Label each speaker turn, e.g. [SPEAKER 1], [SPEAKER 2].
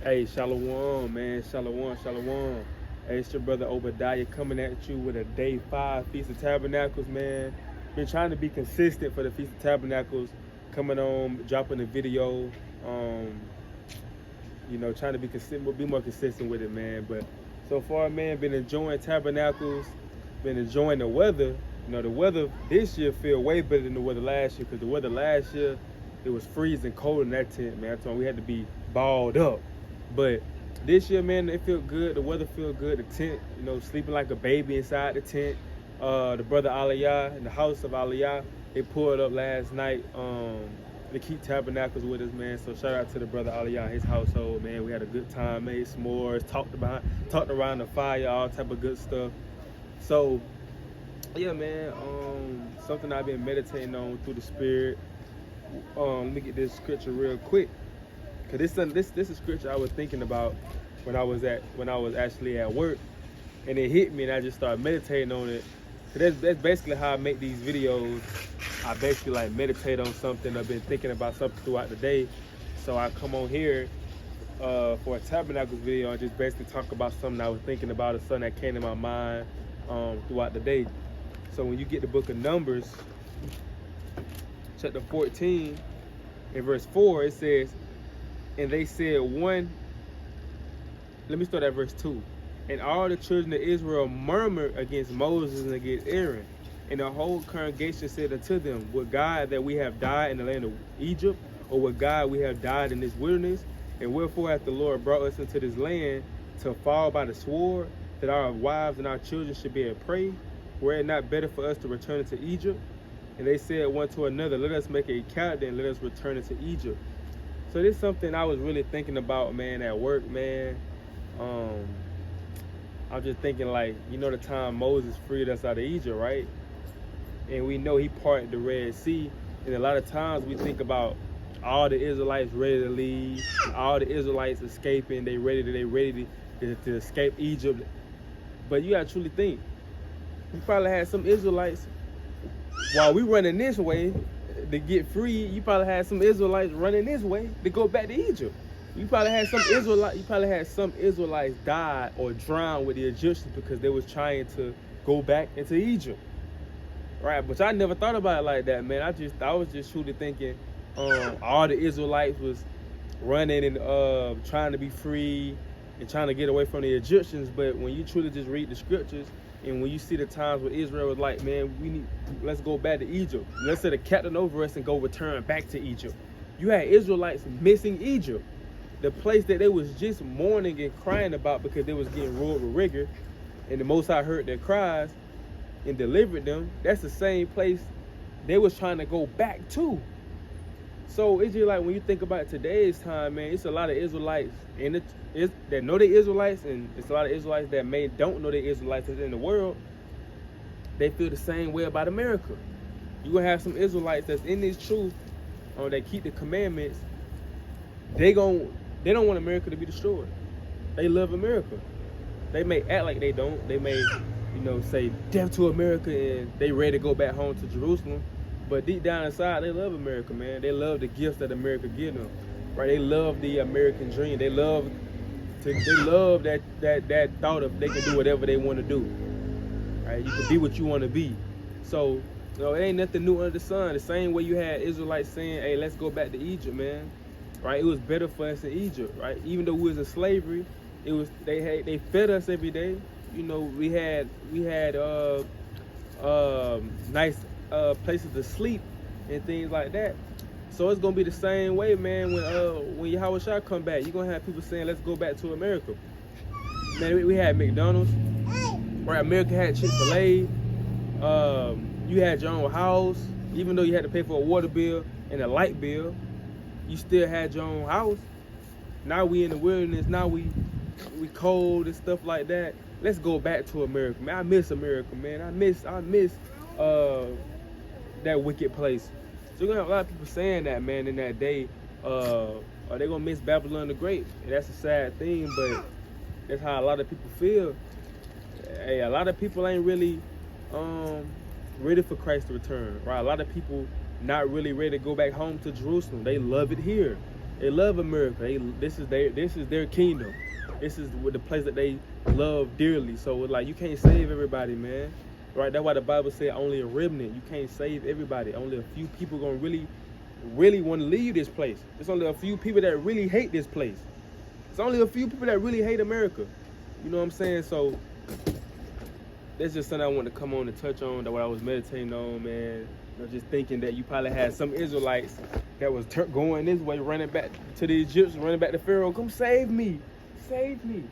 [SPEAKER 1] Hey, Shalom, man. Shalom, shalom. Hey, it's your brother Obadiah coming at you with a day 5 Feast of Tabernacles, man. Been trying to be consistent for the Feast of Tabernacles, coming on, dropping a video. Trying to be consistent, be more consistent with it, man. But so far, man, been enjoying Tabernacles, been enjoying the weather. The weather this year feel way better than the weather last year, because the weather last year, it was freezing cold in that tent, man. I told we had to be balled up. But this year, man, it feel good. The weather feel good. The tent, sleeping like a baby inside the tent. The brother Aliyah in the house of Aliyah, they pulled up last night to keep Tabernacles with us, man. So shout out to the brother Aliyah and his household, man. We had a good time, made s'mores, talked around the fire, all type of good stuff. So yeah, man, something I've been meditating on through the spirit. Let me get this scripture real quick. Cause this is scripture I was thinking about when I was actually at work, and it hit me, and I just started meditating on it. So that's basically how I make these videos. I basically like meditate on something. I've been thinking about something throughout the day, so I come on here for a Tabernacles video and just basically talk about something I was thinking about, or something that came to my mind throughout the day. So when you get the book of Numbers, chapter 14, in verse 4, it says, and they said let me start at verse 2. And all the children of Israel murmured against Moses and against Aaron. And the whole congregation said unto them, would God that we have died in the land of Egypt, or would God we have died in this wilderness? And wherefore hath the Lord brought us into this land to fall by the sword, that our wives and our children should be a prey? Were it not better for us to return into Egypt? And they said one to another, let us make a calendar and let us return into Egypt. So this is something I was really thinking about, man, at work, man. I'm just thinking, like, the time Moses freed us out of Egypt, right? And we know he parted the Red Sea. And a lot of times we think about all the Israelites ready to leave, all the Israelites escaping, they ready to escape Egypt. But you gotta truly think, we probably had some Israelites, while we running this way to get free, you probably had some Israelites running this way to go back to Egypt. You probably had some Israelites die or drown with the Egyptians because they was trying to go back into Egypt. Right? But I never thought about it like that, man. I was just truly thinking all the Israelites was running and trying to be free and trying to get away from the Egyptians. But when you truly just read the scriptures, and when you see the times where Israel was like, man, let's go back to Egypt. Let's set a captain over us and go return back to Egypt. You had Israelites missing Egypt, the place that they was just mourning and crying about because they was getting ruled with rigor, and the Most High heard their cries and delivered them. That's the same place they was trying to go back to. So it's just like when you think about today's time, man, it's a lot of Israelites that know they Israelites, and it's a lot of Israelites that don't know they Israelites in the world. They feel the same way about America. You gonna have some Israelites that's in this truth, that keep the commandments. They don't want America to be destroyed. They love America. They may act like they don't. They may, say death to America, and they ready to go back home to Jerusalem. But deep down inside, they love America, man. They love the gifts that America gives them, right? They love the American dream. They love that thought of they can do whatever they want to do, right? You can be what you want to be. So, it ain't nothing new under the sun. The same way you had Israelites saying, "Hey, let's go back to Egypt, man." Right? It was better for us in Egypt, right? Even though we was in slavery, they fed us every day. We had nice places to sleep and things like that. So it's gonna be the same way, man. When Yahweh Shah come back, you're gonna have people saying, "Let's go back to America." Man, we had McDonald's, right? America had Chick-fil-A. You had your own house, even though you had to pay for a water bill and a light bill. You still had your own house. Now we in the wilderness. Now we cold and stuff like that. Let's go back to America, man. I miss America, man. I miss that wicked place. So you're gonna have a lot of people saying that, man, in that day. Are they gonna miss Babylon the Great? And that's a sad thing, but that's how a lot of people feel. Hey, a lot of people ain't really ready for Christ to return, right? A lot of people not really ready to go back home to Jerusalem. They love it here. They love America. This is their kingdom. This is the place that they love dearly. So it's like you can't save everybody, man. Right? That's why the Bible said only a remnant. You can't save everybody. Only a few people gonna really want to leave this place. There's only a few people that really hate this place. It's only a few people that really hate America. You know what I'm saying? So that's just something I want to come on and touch on. That what I was meditating on, man. You know, just thinking that you probably had some Israelites that was going this way, running back to the Egyptians, running back to Pharaoh. Come save me, save me.